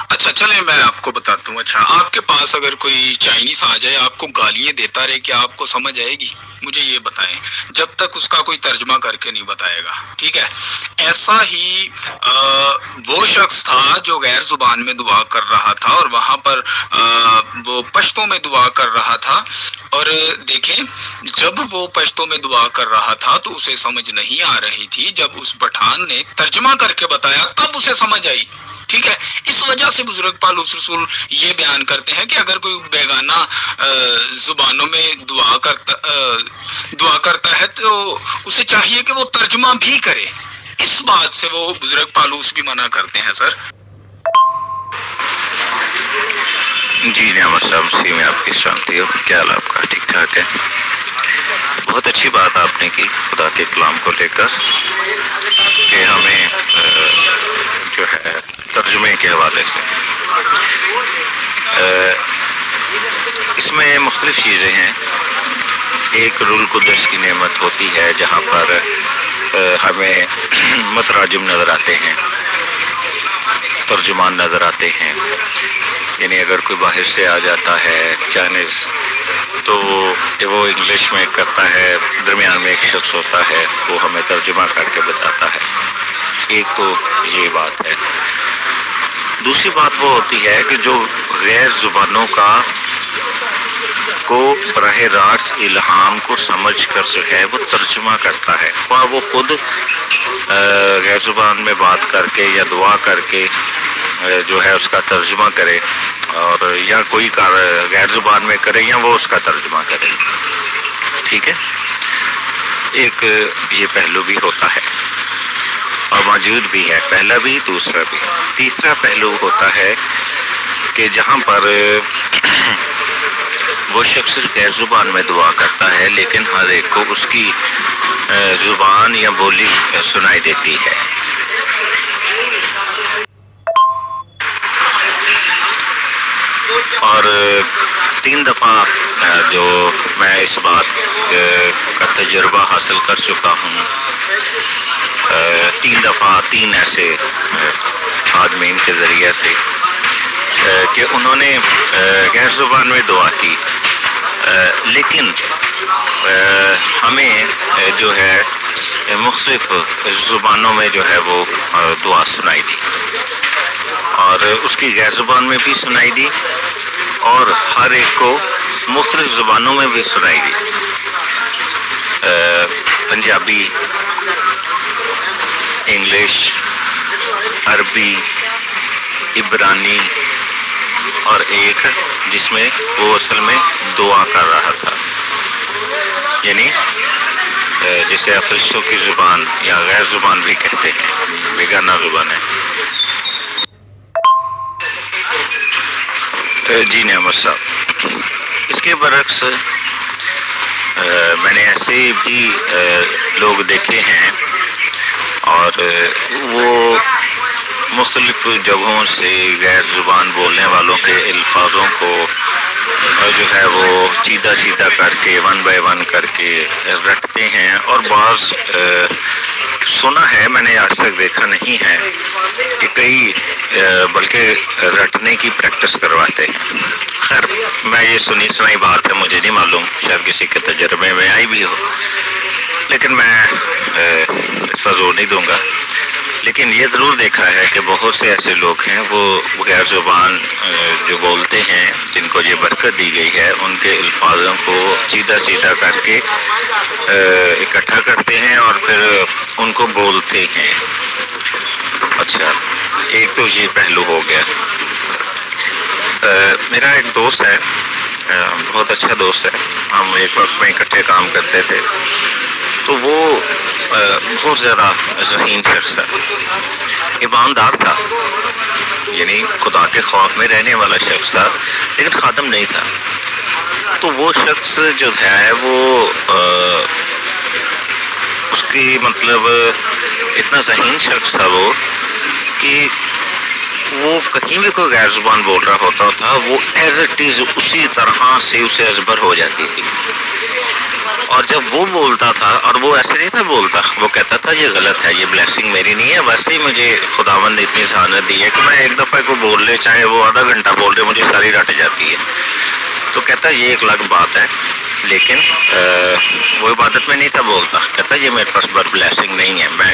اچھا چلیں میں آپ کو بتاتا ہوں. اچھا آپ کے پاس اگر کوئی چائنیز آ جائے آپ کو گالیاں دیتا رہے، کیا آپ کو سمجھ آئے گی؟ مجھے یہ بتائیں. جب تک اس کا کوئی ترجمہ کر کے نہیں بتائے گا. ٹھیک ہے. ایسا ہی وہ شخص تھا جو غیر زبان میں دعا کر رہا تھا اور وہاں پر وہ پشتوں میں دعا کر رہا تھا. اور دیکھیں جب وہ پشتوں میں دعا کر رہا تھا تو اسے سمجھ نہیں آ رہی تھی. جب اس پٹھان نے ترجمہ کر کے بتایا تب اسے سمجھ آئی. ٹھیک ہے. اس وجہ سے بزرگ پالوس رسول یہ بیان کرتے ہیں کہ اگر کوئی بیگانہ زبانوں میں دعا کرتا ہے تو اسے چاہیے کہ وہ ترجمہ بھی کرے. اس بات سے وہ بزرگ پالوس بھی منع کرتے ہیں سر. جی نعمت صاحب، مسیح میں آپ کی سلامتی ہو. کیا حال آپ کا؟ ٹھیک ٹھاک ہے. بہت اچھی بات آپ نے کی خدا کے کلام کو لے کر کہ ہمیں جو ہے ترجمے کے حوالے سے اس میں مختلف چیزیں ہیں. ایک روح القدس کی نعمت ہوتی ہے جہاں پر ہمیں متراجم نظر آتے ہیں، ترجمان نظر آتے ہیں. یعنی اگر کوئی باہر سے آ جاتا ہے چائنیز تو وہ انگلش میں کرتا ہے، درمیان میں ایک شخص ہوتا ہے وہ ہمیں ترجمہ کر کے بتاتا ہے. ایک تو یہ بات ہے. دوسری بات وہ ہوتی ہے کہ جو غیر زبانوں کو براہ راست الہام کو سمجھ کر جو ہے وہ ترجمہ کرتا ہے، خواہ وہ خود غیر زبان میں بات کر کے یا دعا کر کے جو ہے اس کا ترجمہ کرے، اور یا کوئی غیر زبان میں کرے یا وہ اس کا ترجمہ کرے. ٹھیک ہے. ایک یہ پہلو بھی ہوتا ہے اور موجود بھی ہے، پہلا بھی دوسرا بھی. تیسرا پہلو ہوتا ہے کہ جہاں پر وہ شخص غیر زبان میں دعا کرتا ہے لیکن ہر ایک کو اس کی زبان یا بولی سنائی دیتی ہے. اور 3 دفعہ جو میں اس بات کا تجربہ حاصل کر چکا ہوں، 3 دفعہ 3 ایسے آدمین کے ذریعے سے کہ انہوں نے غیر زبان میں دعا کی لیکن ہمیں جو ہے مختلف زبانوں میں جو ہے وہ دعا سنائی دی، اور اس کی غیر زبان میں بھی سنائی دی اور ہر ایک کو مختلف زبانوں میں بھی سنائی دی. پنجابی، انگلش، عربی، عبرانی، اور ایک جس میں وہ اصل میں دعا کر رہا تھا، یعنی جسے فرشتوں کی زبان یا غیر زبان بھی کہتے ہیں، بیگانہ زبان ہے. جی نعمت صاحب، اس کے برعکس میں نے ایسے بھی لوگ دیکھے ہیں اور وہ مختلف جگہوں سے غیر زبان بولنے والوں کے الفاظوں کو جو ہے وہ چیدہ کر کے 1 بائی 1 کر کے رٹتے ہیں، اور بعض سنا ہے، میں نے آج تک دیکھا نہیں ہے کہ کئی بلکہ رٹنے کی پریکٹس کرواتے ہیں. خیر میں یہ سنائی بات ہے، مجھے نہیں معلوم، شاید کسی کے تجربے میں آئی بھی ہو، لیکن میں اس پر زور نہیں دوں گا. لیکن یہ ضرور دیکھا ہے کہ بہت سے ایسے لوگ ہیں وہ غیر زبان جو بولتے ہیں، جن کو یہ برکت دی گئی ہے، ان کے الفاظوں کو چیدہ کر کے اکٹھا کرتے ہیں اور پھر ان کو بولتے ہیں. اچھا، ایک تو یہ پہلو ہو گیا. میرا ایک دوست ہے، بہت اچھا دوست ہے، ہم ایک وقت میں اکٹھے کام کرتے تھے. تو وہ بہت زیادہ ذہین شخص ہے، ایماندار تھا، یعنی خدا کے خوف میں رہنے والا شخص تھا، لیکن خادم نہیں تھا. تو وہ شخص جو ہے وہ اس کی مطلب اتنا ذہین شخص تھا وہ کہ وہ کہیں بھی کوئی غیر زبان بول رہا ہوتا تھا، وہ ایز اٹ از اسی طرح سے اسے ازبر ہو جاتی تھی. اور جب وہ بولتا تھا، اور وہ ایسے نہیں تھا بولتا، وہ کہتا تھا یہ غلط ہے، یہ بلیسنگ میری نہیں ہے، ویسے ہی مجھے خداوند نے اتنی ذہانت دی ہے کہ میں ایک دفعہ کو بول لے، چاہے وہ آدھا گھنٹہ بول لے، مجھے ساری رٹ جاتی ہے. تو کہتا یہ ایک الگ بات ہے، لیکن وہ عبادت میں نہیں تھا بولتا. کہتا یہ میرے پاس بلیسنگ نہیں ہے، میں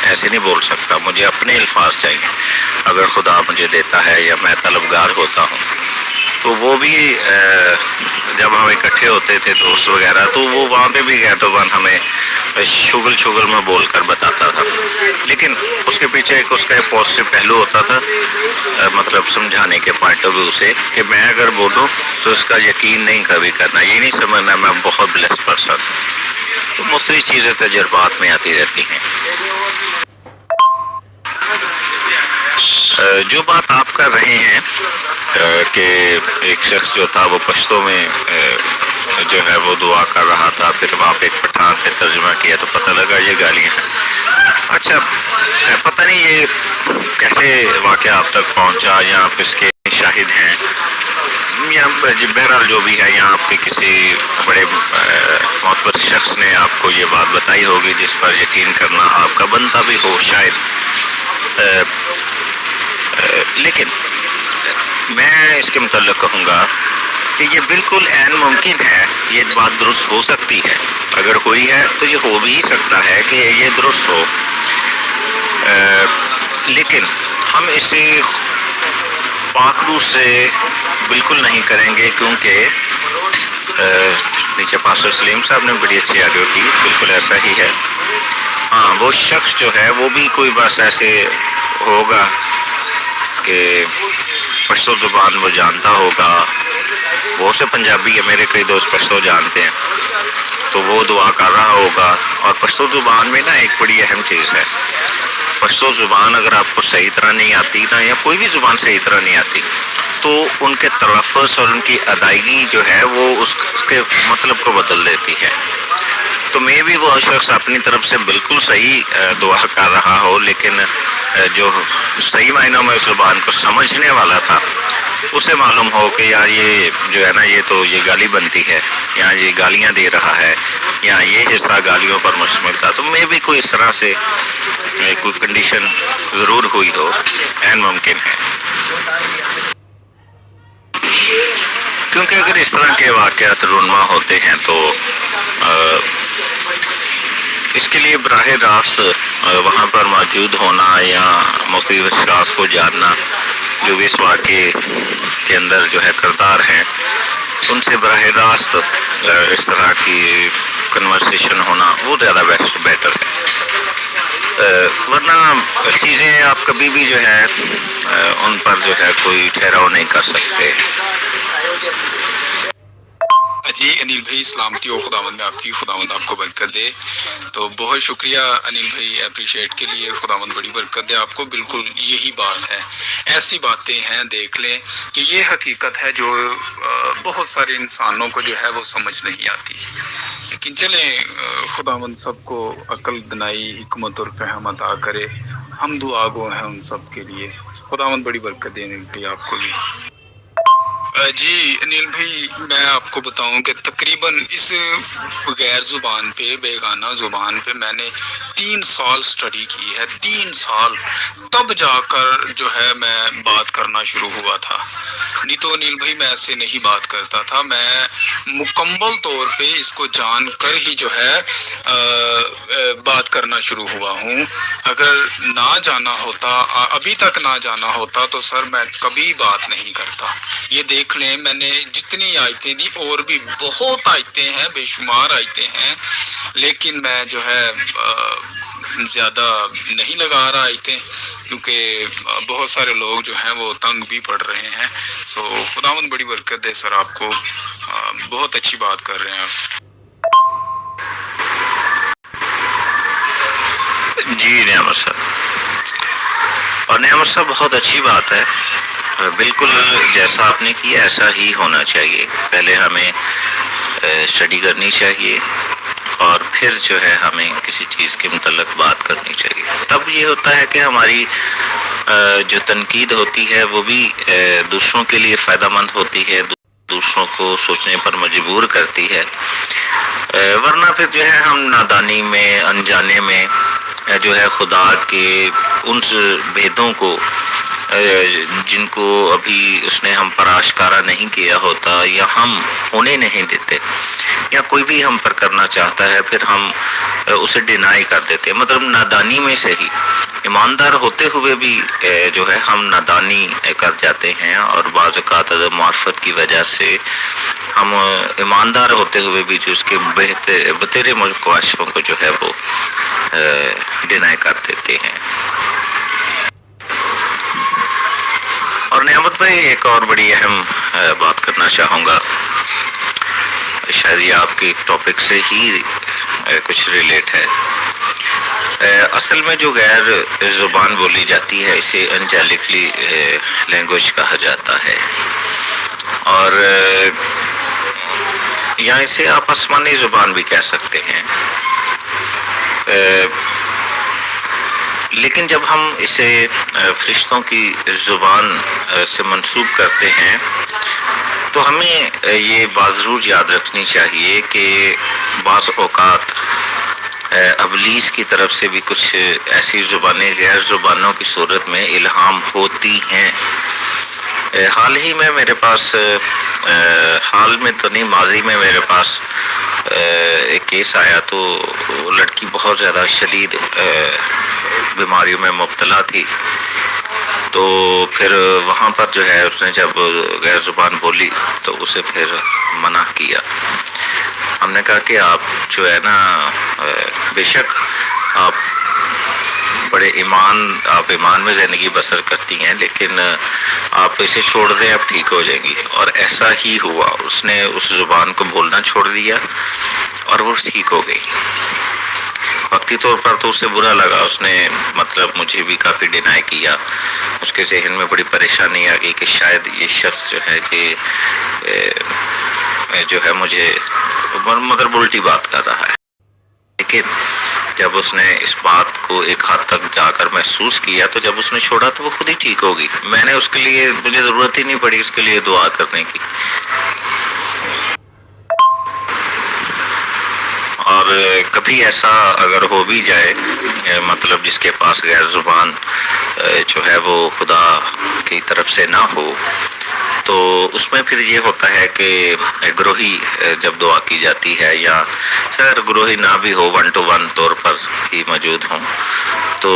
ایسے نہیں بول سکتا، مجھے اپنے الفاظ چاہیے اگر خدا مجھے دیتا ہے یا میں طلبگار ہوتا ہوں. تو وہ بھی جب ہم اکٹھے ہوتے تھے دوست وغیرہ، تو وہ وہاں پہ بھی گیا تو ہمیں شغل میں بول کر بتاتا تھا، لیکن اس کے پیچھے اس کا ایک پازیٹیو پہلو ہوتا تھا، مطلب سمجھانے کے پوائنٹ آف ویو سے کہ میں اگر بولوں تو اس کا یقین نہیں کبھی کرنا، یہ نہیں سمجھنا میں بہت بلیس پرسن. تو مختلف چیزیں تجربات میں آتی رہتی ہیں. جو بات آپ کر رہے ہیں کہ ایک شخص جو تھا وہ پشتو میں جو ہے وہ دعا کر رہا تھا، پھر وہاں پہ ایک پٹھان نے ترجمہ کیا تو پتہ لگا یہ گالیاں ہیں. اچھا، پتہ نہیں یہ کیسے واقعہ آپ تک پہنچا، یا آپ اس کے شاہد ہیں، یا بہرحال جو بھی ہے، یہاں آپ کے کسی بڑے معتبر شخص نے آپ کو یہ بات بتائی ہوگی جس پر یقین کرنا آپ کا بنتا بھی ہو شاید. لیکن میں اس کے متعلق کہوں گا کہ یہ بالکل عین ممکن ہے، یہ بات درست ہو سکتی ہے. اگر کوئی ہے تو یہ ہو بھی سکتا ہے کہ یہ درست ہو، لیکن ہم اسے پاک روح سے بالکل نہیں کریں گے، کیونکہ نیچے پاسٹر سلیم صاحب نے بڑی اچھی آڈیو کی، بالکل ایسا ہی ہے. ہاں، وہ شخص جو ہے وہ بھی کوئی بس ایسے ہوگا کہ پشتو زبان وہ جانتا ہوگا، وہ سے پنجابی ہے، میرے کئی دوست پشتو جانتے ہیں، تو وہ دعا کر رہا ہوگا. اور پشتو زبان میں نا ایک بڑی اہم چیز ہے، پشتو زبان اگر آپ کو صحیح طرح نہیں آتی نا، یا کوئی بھی زبان صحیح طرح نہیں آتی، تو ان کے تلفظ اور ان کی ادائیگی جو ہے وہ اس کے مطلب کو بدل دیتی ہے. تو میں بھی وہ شخص اپنی طرف سے بالکل صحیح دعا کر رہا ہو، لیکن جو صحیح معنوں میں اس زبان کو سمجھنے والا تھا اسے معلوم ہو کہ یار یہ جو ہے نا یہ تو یہ گالی بنتی ہے، یا یہ گالیاں دے رہا ہے، یا یہ حصہ گالیوں پر مشتمل تھا. تو میں بھی کوئی اس طرح سے کوئی کنڈیشن ضرور ہوئی ہو، عین ممکن ہے. کیونکہ اگر اس طرح کے واقعات رونما ہوتے ہیں تو اس کے لیے براہ راست وہاں پر موجود ہونا یا مختلف اشخاص کو جاننا جو بھی اس واقعے کے اندر جو ہے کردار ہیں، ان سے براہ راست اس طرح کی کنورسیشن ہونا وہ زیادہ بیٹر ہے. ورنہ چیزیں آپ کبھی بھی جو ہے ان پر جو ہے کوئی ٹھہراؤ نہیں کر سکتے. جی انیل بھائی، سلامتی ہو خداوند میں آپ کی، خداوند آپ کو برکت دے. تو بہت شکریہ انیل بھائی اپریشیٹ کے لیے، خداوند بڑی برکت دے آپ کو. بالکل یہی بات ہے، ایسی باتیں ہیں، دیکھ لیں کہ یہ حقیقت ہے جو بہت سارے انسانوں کو جو ہے وہ سمجھ نہیں آتی. لیکن چلیں، خداوند سب کو عقل دنائی حکمت اور فہم عطا کرے. ہم دعا گو ہیں ان سب کے لیے. خداوند بڑی برکت دے انیل بھائی آپ کو بھی. جی انیل بھائی، میں آپ کو بتاؤں کہ تقریباً اس غیر زبان پہ، بیگانہ زبان پہ میں نے 3 سال سٹڈی کی ہے. 3 سال تب جا کر جو ہے میں بات کرنا شروع ہوا تھا. نہیں تو انیل بھائی میں ایسے نہیں بات کرتا تھا. میں مکمل طور پہ اس کو جان کر ہی جو ہے بات کرنا شروع ہوا ہوں. اگر نہ جانا ہوتا، ابھی تک نہ جانا ہوتا تو سر میں کبھی بات نہیں کرتا. یہ دیکھ لیں، میں نے جتنی آیتیں دی، اور بھی بہت آیتیں ہیں، بے شمار آیتیں ہیں، لیکن میں جو ہے زیادہ نہیں لگا رہا آیتیں، کیونکہ بہت سارے لوگ جو ہیں وہ تنگ بھی پڑ رہے ہیں. سو خداوند بڑی برکت دے سر آپ کو. بہت اچھی بات کر رہے ہیں آپ. جی نعمت صاحب، اور نعمت صاحب بہت اچھی بات ہے. بالکل جیسا آپ نے کیا ایسا ہی ہونا چاہیے. پہلے ہمیں اسٹڈی کرنی چاہیے، اور پھر جو ہے ہمیں کسی چیز کے متعلق بات کرنی چاہیے. تب یہ ہوتا ہے کہ ہماری جو تنقید ہوتی ہے وہ بھی دوسروں کے لیے فائدہ مند ہوتی ہے. دوسروں کو سوچنے پر مجبور کرتی ہے، ورنہ پھر جو ہے ہم نادانی میں، انجانے میں جو ہے خدا کے ان بھیدوں کو جن کو ابھی اس نے ہم پر آشکارا نہیں کیا ہوتا یا ہم ہونے نہیں دیتے یا کوئی بھی ہم پر کرنا چاہتا ہے، پھر ہم اسے ڈینائی کر دیتے ہیں۔ مطلب نادانی میں سے ہی ایماندار ہوتے ہوئے بھی جو ہے ہم نادانی کر جاتے ہیں، اور بعض اوقات عدم معرفت کی وجہ سے ہم ایماندار ہوتے ہوئے بھی جو اس کے بتیرے مکاشفوں کو جو ہے وہ ڈینائی کر دیتے ہیں۔ اور نعمت بھائی ایک اور بڑی اہم بات کرنا چاہوں گا، شاید یہ آپ کے ٹاپک سے ہی کچھ ریلیٹ ہے۔ اصل میں جو غیر زبان بولی جاتی ہے اسے انجیلکلی لینگویج کہا جاتا ہے، اور یا اسے آپ آسمانی زبان بھی کہہ سکتے ہیں، لیکن جب ہم اسے فرشتوں کی زبان سے منسوب کرتے ہیں تو ہمیں یہ بات ضرور یاد رکھنی چاہیے کہ بعض اوقات ابلیس کی طرف سے بھی کچھ ایسی زبانیں غیر زبانوں کی صورت میں الہام ہوتی ہیں۔ حال ہی میں میرے پاس، حال میں تو نہیں، ماضی میں میرے پاس ایک کیس آیا، تو لڑکی بہت زیادہ شدید بیماریوں میں مبتلا تھی، تو پھر وہاں پر جو ہے اس نے جب غیر زبان بولی تو اسے پھر منع کیا۔ ہم نے کہا کہ آپ جو ہے نا، بے شک آپ بڑے ایمان میں زندگی بسر کرتی ہیں، لیکن آپ اسے چھوڑ دیں، آپ ٹھیک ہو جائیں گی۔ اور ایسا ہی ہوا، اس نے اس زبان کو بولنا چھوڑ دیا اور وہ ٹھیک ہو گئی۔ وقتی طور پر تو اسے برا لگا، اس نے مطلب مجھے بھی کافی ڈینائی کیا، اس کے ذہن میں بڑی پریشانی آ گئی کہ شاید یہ شخص جو ہے کہ جو ہے مجھے مطلب الٹی بات کر رہا ہے، لیکن جب اس نے اس بات کو ایک حد تک جا کر محسوس کیا تو جب اس نے چھوڑا تو وہ خود ہی ٹھیک ہوگی۔ میں نے اس کے لیے، مجھے ضرورت ہی نہیں پڑی اس کے لیے دعا کرنے کی۔ اور کبھی ایسا اگر ہو بھی جائے، مطلب جس کے پاس غیر زبان جو ہے وہ خدا کی طرف سے نہ ہو، تو اس میں پھر یہ ہوتا ہے کہ گروہی جب دعا کی جاتی ہے، یا اگر گروہی نہ بھی ہو، 1 to 1 طور پر ہی موجود ہوں، تو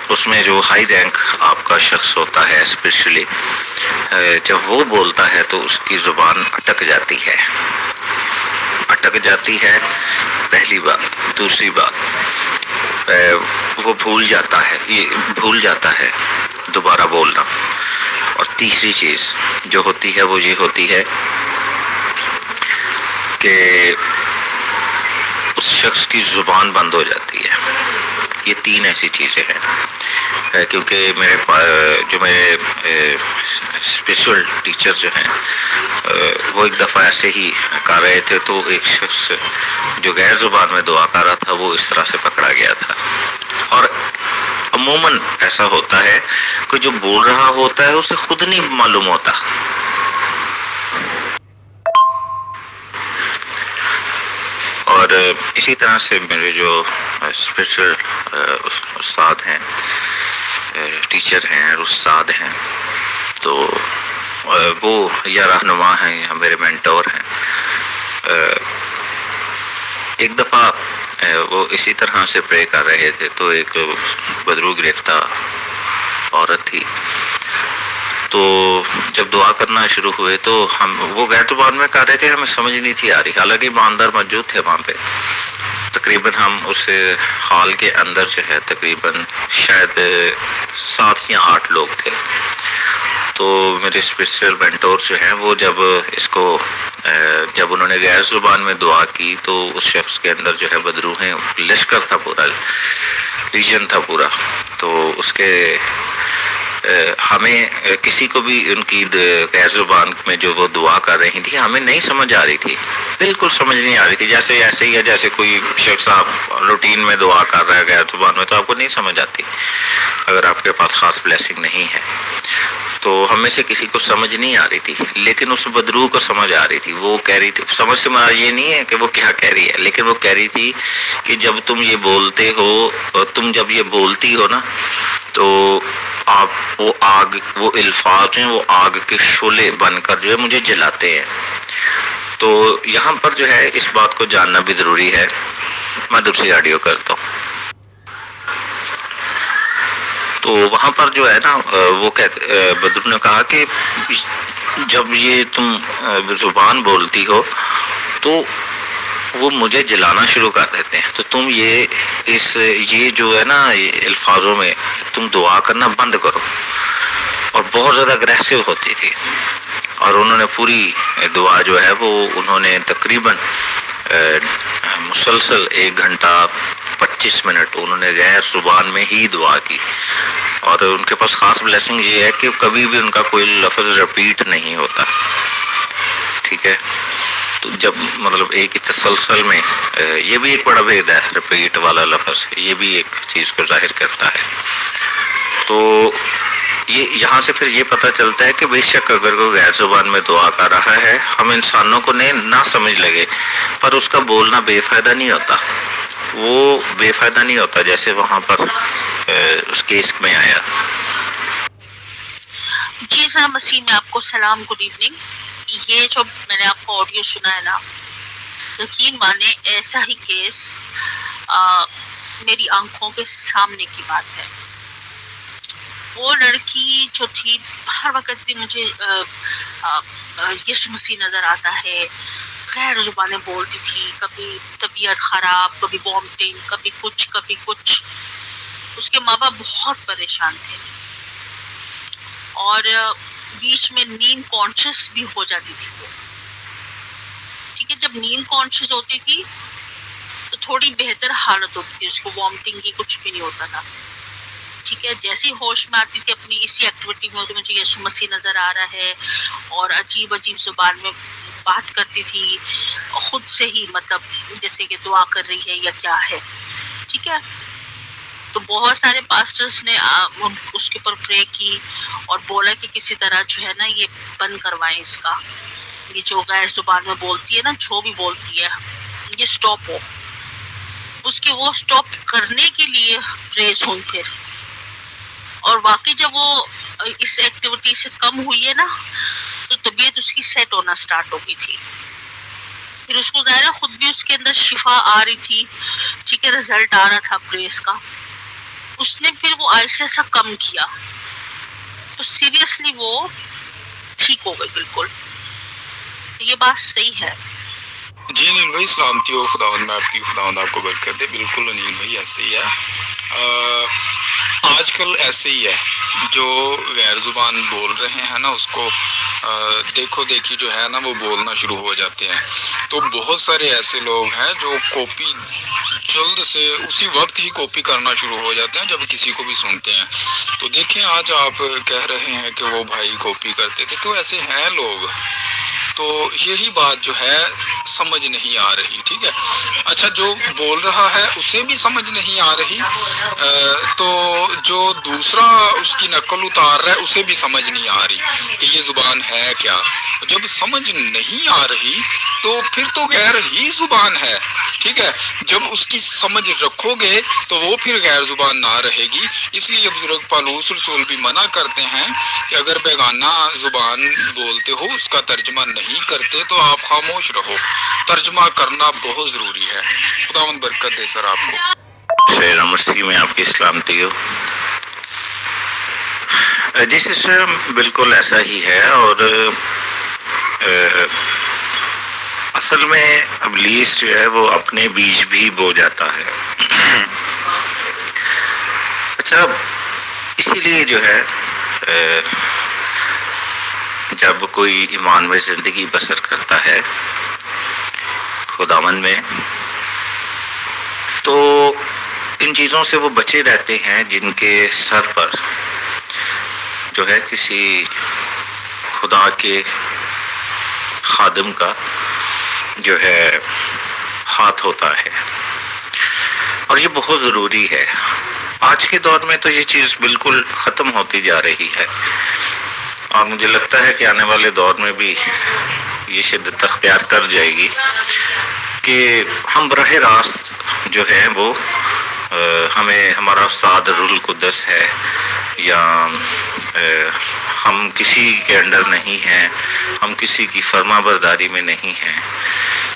اس میں جو ہائی رینک آپ کا شخص ہوتا ہے اسپیشلی، جب وہ بولتا ہے تو اس کی زبان اٹک جاتی ہے، پہلی بات۔ دوسری بات، وہ بھول جاتا ہے دوبارہ بولنا۔ اور تیسری چیز جو ہوتی ہے وہ یہ ہوتی ہے کہ اس شخص کی زبان بند ہو جاتی ہے۔ یہ 3 ایسی چیزیں ہیں، کیونکہ میرے اسپیشل ٹیچر جو ہیں وہ ایک دفعہ ایسے ہی کر رہے تھے، تو ایک شخص جو غیر زبان میں دعا کر رہا تھا وہ اس طرح سے پکڑا گیا تھا۔ اور عموماً ایسا ہوتا ہے کہ جو بول رہا ہوتا ہے اسے خود نہیں معلوم ہوتا۔ اور اسی طرح سے میرے جو اسپیشل استاد ہیں، ٹیچر ہیں اور استاد ہیں، تو وہ یا رہنما ہیں یا میرے مینٹور ہیں، ایک دفعہ وہ اسی طرح سے پرے کر رہے تھے، تو ایک بدرو گرفتہ عورت تھی، تو جب دعا کرنا شروع ہوئے تو وہ غیر زبان میں کر رہے تھے، ہمیں سمجھ نہیں تھی آ رہی، حالانکہ ایماندار موجود تھے وہاں پہ۔ تقریباً ہم اس ہال کے اندر جو ہے تقریباً شاید 7 یا 8 لوگ تھے، تو میرے اسپیشل مینٹور جو ہیں وہ جب انہوں نے غیر زبان میں دعا کی تو اس شخص کے اندر جو ہے بدروہیں لشکر تھا، پورا لیجن تھا پورا، تو اس کے ہمیں کسی کو بھی ان کی غیر زبان میں جو وہ دعا کر رہی تھی ہمیں نہیں سمجھ آ رہی تھی، بالکل سمجھ نہیں آ رہی تھی. جیسے ایسے ہی ہے جیسے کوئی شخص آپ روٹین میں دعا کر رہا ہے غیر زبان میں تو آپ کو نہیں سمجھ آتی اگر آپ کے پاس خاص بلیسنگ نہیں ہے. تو ہم میں سے کسی کو سمجھ نہیں آ رہی تھی، لیکن اس بدرو کو سمجھ آ رہی تھی. وہ کہہ رہی تھی، سمجھ سے مراد یہ نہیں ہے کہ وہ کیا کہہ رہی ہے، لیکن وہ کہہ رہی تھی کہ جب تم یہ بولتے ہو، تم جب یہ بولتی ہو نا تو آپ وہ آگ، وہ الفاظ ہیں وہ آگ کے شعلے بن کر جو ہے مجھے جلاتے ہیں. تو یہاں پر جو ہے اس بات کو جاننا بھی ضروری ہے. میں دوسری آڈیو کرتا ہوں. تو وہاں پر جو ہے نا وہ بدر نے کہا کہ جب یہ تم زبان بولتی ہو تو وہ مجھے جلانا شروع کر دیتے ہیں، تو تم یہ جو ہے نا یہ الفاظوں میں تم دعا کرنا بند کرو. اور بہت زیادہ اگریسو ہوتی تھی، اور انہوں نے پوری دعا جو ہے وہ انہوں نے تقریباً مسلسل 1 گھنٹہ 25 منٹ انہوں نے غیر زبان میں ہی دعا کی. اور ان کے پاس خاص بلیسنگ یہ ہے کہ کبھی بھی ان کا کوئی لفظ رپیٹ نہیں ہوتا. ٹھیک ہے، تو جب مطلب ایک ہی تسلسل میں یہ بھی ایک بڑا بھید ہے، رپیٹ والا لفظ یہ بھی ایک چیز کو ظاہر کرتا ہے. تو یہاں سے پھر یہ پتہ چلتا ہے کہ بے شک اگر کوئی غیر زبان میں دعا کر رہا ہے، ہم انسانوں کو نہ سمجھ لگے، پر اس کا بولنا بے فائدہ نہیں ہوتا. وہ بے فائدہ نہیں ہوتا جیسے وہاں پر اس کیس میں آیا. جی سر مسیح میں آپ کو سلام، گڈ ایوننگ. یہ جو میں نے آپ کو آڈیو سنا ہے نا، یقین مانے ایسا ہی کیس میری آنکھوں کے سامنے کی بات ہے. وہ لڑکی جو تھی ہر وقت بھی مجھے یسوع مسیح نظر آتا ہے، غیر زبانیں بولتی تھی، کبھی طبیعت خراب، کبھی وامٹنگ، کبھی کچھ. اس کے ماں باپ بہت پریشان تھے، اور بیچ میں نیند کانشیس بھی ہو جاتی تھی وہ. ٹھیک ہے، جب نیند کانشیس ہوتی تھی تو تھوڑی بہتر حالت ہوتی تھی، اس کو وامٹنگ کی کچھ بھی نہیں ہوتا تھا. ٹھیک ہے، جیسے ہی ہوش میں آتی تھی اپنی اسی ایکٹیویٹی میں ہوتی، مجھے یسوع مسیح نظر آ رہا ہے، اور عجیب زبان میں بات کرتی تھی خود سے ہی، مطلب جیسے کہ دعا کر رہی ہے یا کیا ہے. ٹھیک ہے، تو بہت سارے پاسٹرز نے اس کے اوپر پرے کی اور بولا کہ کسی طرح جو ہے نا یہ بند کروائیں، اس کا یہ جو غیر زبان میں بولتی ہے نا، جو بھی بولتی ہے یہ سٹاپ ہو. اس کے وہ سٹاپ کرنے کے لیے پریز ہوئی پھر. اور واقعی جب وہ اس ایکٹیویٹی سے کم ہوئی ہے نا تو طبیعت اس کی سیٹ ہونا سٹارٹ ہو گئی تھی. پھر اس کو ظاہر ہے خود بھی اس کے اندر شفا آ رہی تھی. ٹھیک ہے، رزلٹ آ رہا تھا پریز کا. اس نے پھر وہ آہستہ سا کم کیا تو سیریسلی وہ ٹھیک ہو گئی بالکل. یہ بات صحیح ہے. جی انیل بھائی سلامتی ہو، خداوند میں آپ کی، خداوند آپ کو برکت دے. بالکل انیل بھائی ایسے ہی ہے. آج کل ایسے ہی ہے، جو غیر زبان بول رہے ہیں نا اس کو دیکھو دیکھی جو ہے نا وہ بولنا شروع ہو جاتے ہیں. تو بہت سارے ایسے لوگ ہیں جو کاپی جلد سے اسی وقت ہی کاپی کرنا شروع ہو جاتے ہیں جب کسی کو بھی سنتے ہیں. تو دیکھیں آج آپ کہہ رہے ہیں کہ وہ بھائی کاپی کرتے تھے، تو ایسے ہیں لوگ. تو یہی بات جو ہے سمجھ نہیں آ رہی. ٹھیک ہے، اچھا جو بول رہا ہے اسے بھی سمجھ نہیں آ رہی، تو جو دوسرا اس کی نقل اتار رہا ہے اسے بھی سمجھ نہیں آ رہی کہ یہ زبان ہے کیا. جب سمجھ نہیں آ رہی تو پھر تو غیر ہی زبان ہے. ٹھیک ہے، جب اس کی سمجھ رکھو گے تو وہ پھر غیر زبان نہ رہے گی. اس لیے بزرگ پالوس رسول بھی منع کرتے ہیں کہ اگر بیگانہ زبان بولتے ہو اس کا ترجمہ نہیں کرتے تو آپ خاموش رہو. ترجمہ کرنا بہت ضروری ہے. خداوند برکت دے سر آپ کو. شعر مسیح میں آپ کی سلامتی ہو. جی سسٹر بالکل ایسا ہی ہے، اور اصل میں ابلیس جو ہے وہ اپنے بیج بھی بو جاتا ہے. اچھا، اسی لیے جو ہے جب کوئی ایمان میں زندگی بسر کرتا ہے خداوند میں، تو ان چیزوں سے وہ بچے رہتے ہیں جن کے سر پر جو ہے کسی خدا کے خادم کا جو ہے ہاتھ ہوتا ہے، اور یہ بہت ضروری ہے۔ آج کے دور میں تو یہ چیز بالکل ختم ہوتی جا رہی ہے، اور مجھے لگتا ہے کہ آنے والے دور میں بھی یہ شدت اختیار کر جائے گی کہ ہم براہ راست جو ہے وہ ہمیں ہمارا استاد روح القدس ہے، یا ہم کسی کے انڈر نہیں ہیں، ہم کسی کی فرما برداری میں نہیں ہیں،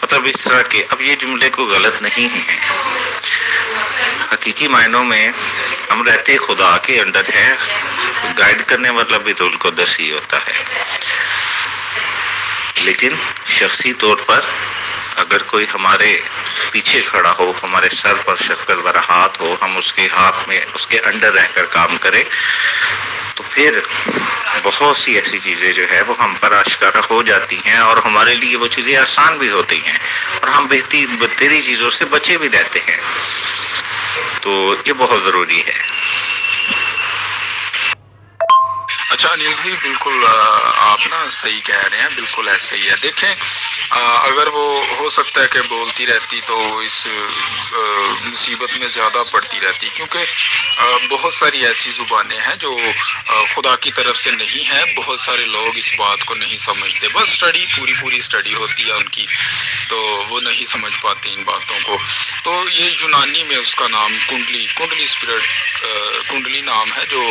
مطلب اس طرح کے، اب یہ جملے کو غلط نہیں ہیں، حقیقی معنوں میں ہم رہتے خدا کے انڈر ہیں، گائیڈ کرنے والا بھی روح القدس ہی ہوتا ہے، لیکن شخصی طور پر اگر کوئی ہمارے پیچھے کھڑا ہو، ہمارے سر پر شکل بھرا ہاتھ ہو، ہم اس کے ہاتھ میں اس کے انڈر رہ کر کام کریں، تو پھر بہت سی ایسی چیزیں جو ہے وہ ہم پر آشکارا ہو جاتی ہیں، اور ہمارے لیے وہ چیزیں آسان بھی ہوتی ہیں، اور ہم بہتری چیزوں سے بچے بھی رہتے ہیں، تو یہ بہت ضروری ہے۔ اچھا انیل بھائی، بالکل آپ نا صحیح کہہ رہے ہیں، بالکل ایسے ہی ہے۔ دیکھیں اگر وہ ہو سکتا ہے کہ بولتی رہتی تو اس مصیبت میں زیادہ پڑتی رہتی، کیونکہ بہت ساری ایسی زبانیں ہیں جو خدا کی طرف سے نہیں ہیں، بہت سارے لوگ اس بات کو نہیں سمجھتے، بس اسٹڈی پوری اسٹڈی ہوتی ہے ان کی، تو وہ نہیں سمجھ پاتے ان باتوں کو۔ تو یہ یونانی میں اس کا نام کنڈلی اسپرٹ، کنڈلی نام ہے جو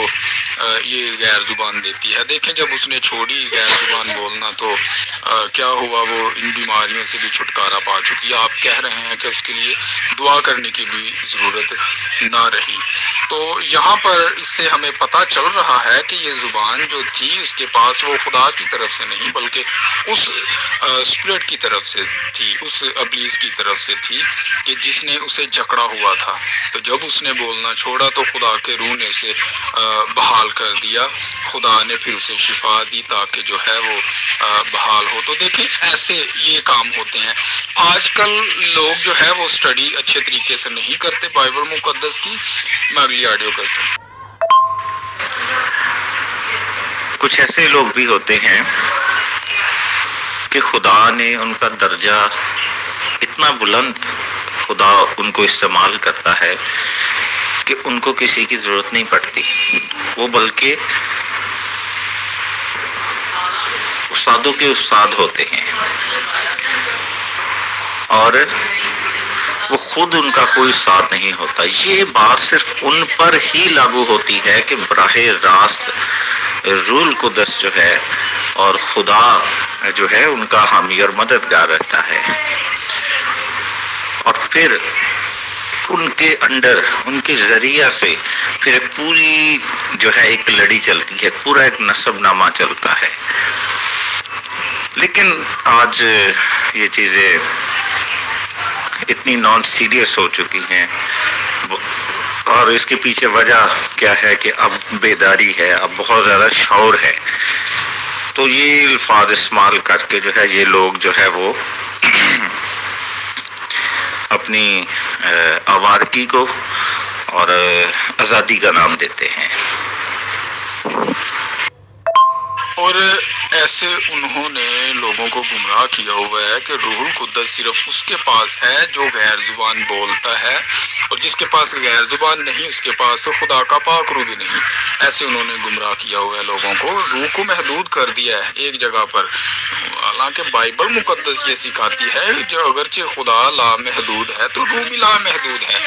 یہ غیر زبان دیتی ہے۔ دیکھیں جب اس نے چھوڑی غیر زبان بولنا تو کیا ہوا، وہ ان بیماریوں سے بھی چھٹکارا پا چکی ہے۔ آپ کہہ رہے ہیں کہ اس کے لیے دعا کرنے کی بھی ضرورت نہ رہی۔ تو یہاں پر اس سے ہمیں پتہ چل رہا ہے کہ یہ زبان جو تھی اس کے پاس وہ خدا کی طرف سے نہیں بلکہ اس اسپرٹ کی طرف سے تھی، اس ابلیس کی طرف سے تھی کہ جس نے اسے جکڑا ہوا تھا۔ تو جب اس نے بولنا چھوڑا تو خدا کے روح نے اسے بحال کر دیا، خدا نے پھر اسے شفا دی تاکہ جو ہے وہ بحال ہو۔ تو دیکھیں ایسے یہ کام ہوتے ہیں۔ آج کل لوگ جو ہے وہ اسٹڈی اچھے طریقے سے نہیں کرتے بائبل مقدس کی۔ میں اگلی آڈیو کرتا ہوں۔ کچھ ایسے لوگ بھی ہوتے ہیں کہ خدا نے ان کا درجہ اتنا بلند، خدا ان کو استعمال کرتا ہے کہ ان کو کسی کی ضرورت نہیں پڑتی، وہ بلکہ استادوں کے استاد ہوتے ہیں، اور وہ خود ان کا کوئی استاد نہیں ہوتا۔ یہ بات صرف ان پر ہی لاگو ہوتی ہے کہ براہ راست روح القدس جو ہے اور خدا جو ہے ان کا حامی اور مددگار رہتا ہے، اور پھر ان کے انڈر، ان کے ذریعہ سے پھر پوری جو ہے ایک لڑی چلتی ہے، پورا ایک نسب نامہ چلتا ہے۔ لیکن آج یہ چیزیں اتنی نان سیریس ہو چکی ہیں، اور اس کے پیچھے وجہ کیا ہے کہ اب بیداری ہے، اب بہت زیادہ شعور ہے، تو یہ الفاظ استعمال کر کے جو ہے یہ لوگ جو ہے وہ اپنی آوارگی کو اور آزادی کا نام دیتے ہیں۔ اور ایسے انہوں نے لوگوں کو گمراہ کیا ہوا ہے کہ روح القدس صرف اس کے پاس ہے جو غیر زبان بولتا ہے، اور جس کے پاس غیر زبان نہیں اس کے پاس خدا کا پاک روح بھی نہیں۔ ایسے انہوں نے گمراہ کیا ہوا ہے لوگوں کو، روح کو محدود کر دیا ہے ایک جگہ پر، حالانکہ بائبل مقدس یہ سکھاتی ہے جو اگرچہ خدا لامحدود ہے تو روح بھی لامحدود ہے۔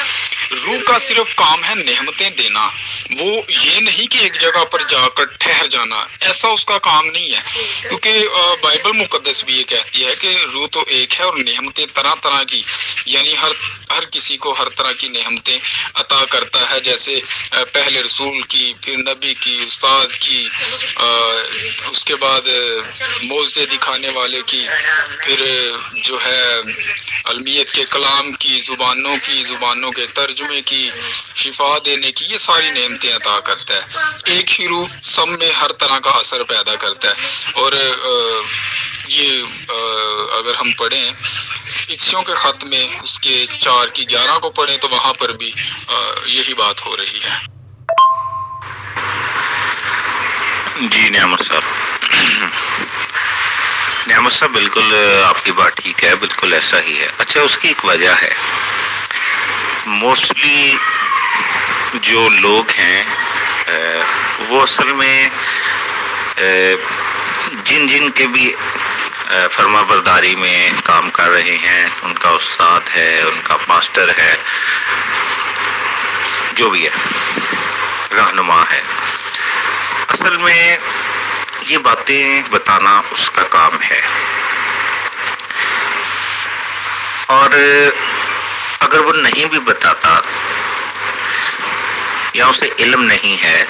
روح کا صرف کام ہے نعمتیں دینا، وہ یہ نہیں کہ ایک جگہ پر جا کر ٹھہر جانا، ایسا اس کا کام نہیں ہے، کیونکہ بائبل مقدس بھی یہ کہتی ہے کہ روح تو ایک ہے اور نعمتیں طرح طرح کی، یعنی ہر کسی کو ہر طرح کی نعمتیں عطا کرتا ہے، جیسے پہلے رسول کی، پھر نبی کی، استاد کی، اس کے بعد معجزے دکھانے والے کی، پھر جو ہے علمیت کے کلام کی، زبانوں کے ترجمے کی، شفا دینے کی، یہ ساری نعمتیں عطا کرتا ہے۔ ایک ہی روح سب میں ہر طرح کا اثر پیدا کرتا ہے۔ اور یہ اگر ہم پڑھیں افسیوں کے خط میں اس کے 4:11 کو پڑھیں تو وہاں پر بھی یہی بات ہو رہی ہے۔ جی نعمت صاحب، نعمت صاحب بالکل آپ کی بات ٹھیک ہے، بالکل ایسا ہی ہے. اچھا اس کی ایک وجہ ہے، موسٹلی جو لوگ ہیں وہ اصل میں جن کے بھی فرما برداری میں کام کر رہے ہیں، ان کا استاد ہے، ان کا ماسٹر ہے، جو بھی ہے، رہنما ہے، اصل میں یہ باتیں بتانا اس کا کام ہے. اور اگر وہ نہیں بھی بتاتا یا اسے علم نہیں ہے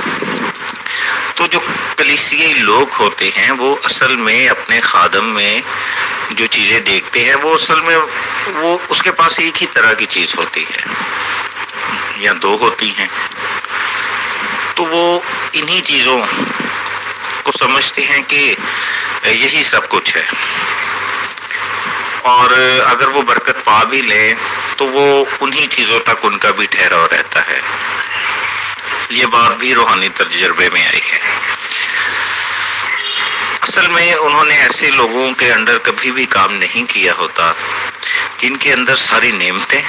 تو جو کلیسیائی لوگ ہوتے ہیں وہ اصل میں اپنے خادم میں جو چیزیں دیکھتے ہیں وہ اصل میں وہ اس کے پاس ایک ہی طرح کی چیز ہوتی ہے یا دو ہوتی ہیں، تو وہ انہی چیزوں کو سمجھتے ہیں کہ یہی سب کچھ ہے، اور اگر وہ برکت پا بھی لیں تو وہ انہی چیزوں تک ان کا بھی ٹھہراؤ رہتا ہے. یہ بات بھی روحانی تجربے میں آئی ہے. اصل میں انہوں نے ایسے لوگوں کے اندر کبھی بھی کام نہیں کیا ہوتا جن کے اندر ساری نعمتیں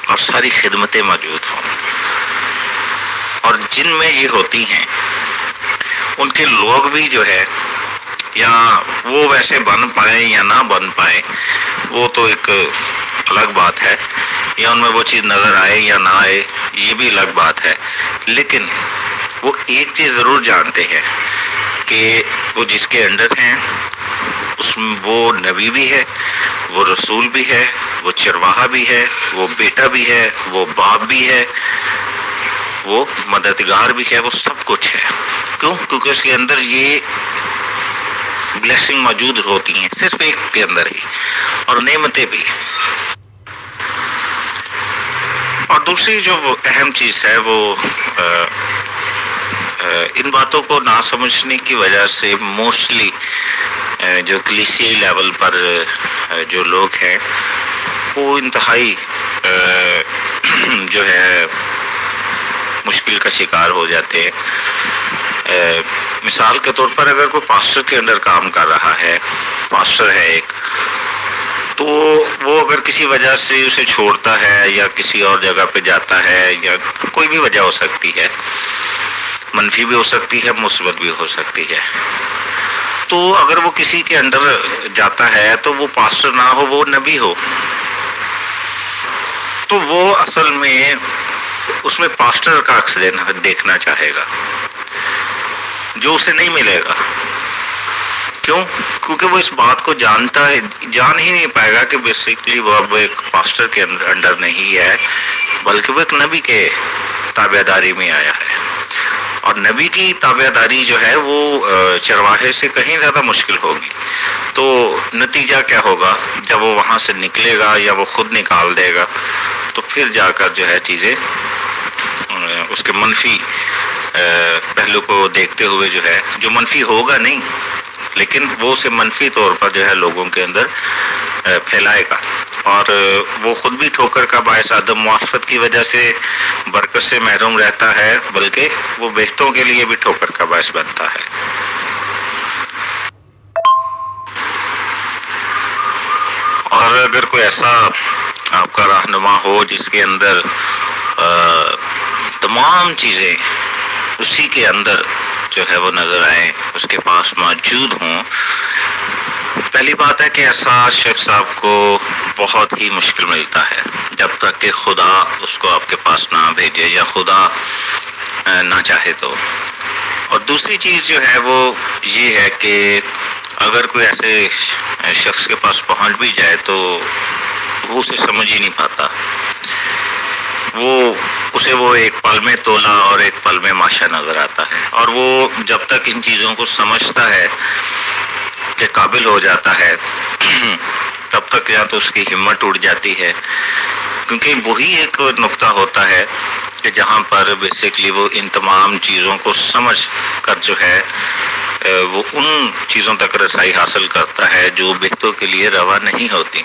اور ساری خدمتیں موجود ہوں، اور جن میں یہ ہوتی ہیں ان کے لوگ بھی جو ہے یا وہ ویسے بن پائے یا نہ بن پائے وہ تو ایک الگ بات ہے، یا ان میں وہ چیز نظر آئے یا نہ آئے یہ بھی الگ بات ہے، لیکن وہ ایک چیز ضرور جانتے ہیں کہ وہ جس کے انڈر ہیں اس میں وہ نبی بھی ہے، وہ رسول بھی ہے، وہ چرواہا بھی ہے، وہ بیٹا بھی ہے، وہ باپ بھی ہے، وہ مددگار بھی ہے، وہ سب کچھ ہے. کیوں؟ کیونکہ اس کے اندر یہ بلیسنگ موجود ہوتی ہیں، صرف ایک کے اندر ہی، اور نعمتیں بھی. اور دوسری جو اہم چیز ہے وہ ان باتوں کو نہ سمجھنے کی وجہ سے موسٹلی جو کلیسیائی لیول پر جو لوگ ہیں وہ انتہائی جو ہے مشکل کا شکار ہو جاتے ہیں. مثال کے طور پر اگر کوئی پاسٹر کے اندر کام کر رہا ہے، پاسٹر ہے ایک، تو وہ اگر کسی وجہ سے اسے چھوڑتا ہے یا کسی اور جگہ پہ جاتا ہے یا کوئی بھی وجہ ہو سکتی ہے، منفی بھی ہو سکتی ہے، مثبت بھی ہو سکتی ہے، تو اگر وہ کسی کے اندر جاتا ہے تو وہ پاسٹر نہ ہو، وہ نبی ہو، تو وہ اصل میں اس میں پاسٹر کا عکس دیکھنا چاہے گا جو اسے نہیں ملے گا. کیوں؟ کیونکہ وہ اس بات کو جانتا ہے، جان ہی نہیں پائے گا کہ بیسیکلی وہ اب ایک پاسٹر کے انڈر نہیں ہے بلکہ وہ ایک نبی کے تابع داری میں آیا ہے. اور نبی کی تابع داری جو ہے وہ چرواہے سے کہیں زیادہ مشکل ہوگی. تو نتیجہ کیا ہوگا جب وہ وہاں سے نکلے گا یا وہ خود نکال دے گا تو پھر جا کر جو ہے چیزیں اس کے منفی پہلو کو دیکھتے ہوئے جو ہے، جو منفی ہوگا نہیں لیکن وہ اسے منفی طور پر جو ہے لوگوں کے اندر پھیلائے گا، اور وہ خود بھی ٹھوکر کا باعث عدم معافت کی وجہ سے برکت سے محروم رہتا ہے، بلکہ وہ بہتوں کے لیے بھی ٹھوکر کا باعث بنتا ہے. اور اگر کوئی ایسا آپ کا رہنما ہو جس کے اندر تمام چیزیں اسی کے اندر جو ہے وہ نظر آئیں، اس کے پاس موجود ہوں، پہلی بات ہے کہ ایسا شخص آپ کو بہت ہی مشکل ملتا ہے جب تک کہ خدا اس کو آپ کے پاس نہ بھیجے یا خدا نہ چاہے تو. اور دوسری چیز جو ہے وہ یہ ہے کہ اگر کوئی ایسے شخص کے پاس پہنچ بھی جائے تو وہ اسے سمجھ ہی نہیں پاتا، اسے وہ ایک پل میں تولا اور ایک پل میں ماشا نظر آتا ہے. اور وہ جب تک ان چیزوں کو سمجھتا ہے کہ قابل ہو جاتا ہے تب تک یا تو اس کی ہمت ٹوٹ جاتی ہے، کیونکہ وہی ایک نقطہ ہوتا ہے کہ جہاں پر بیسیکلی وہ ان تمام چیزوں کو سمجھ کر جو ہے وہ ان چیزوں تک رسائی حاصل کرتا ہے جو بہتوں کے لیے روا نہیں ہوتی.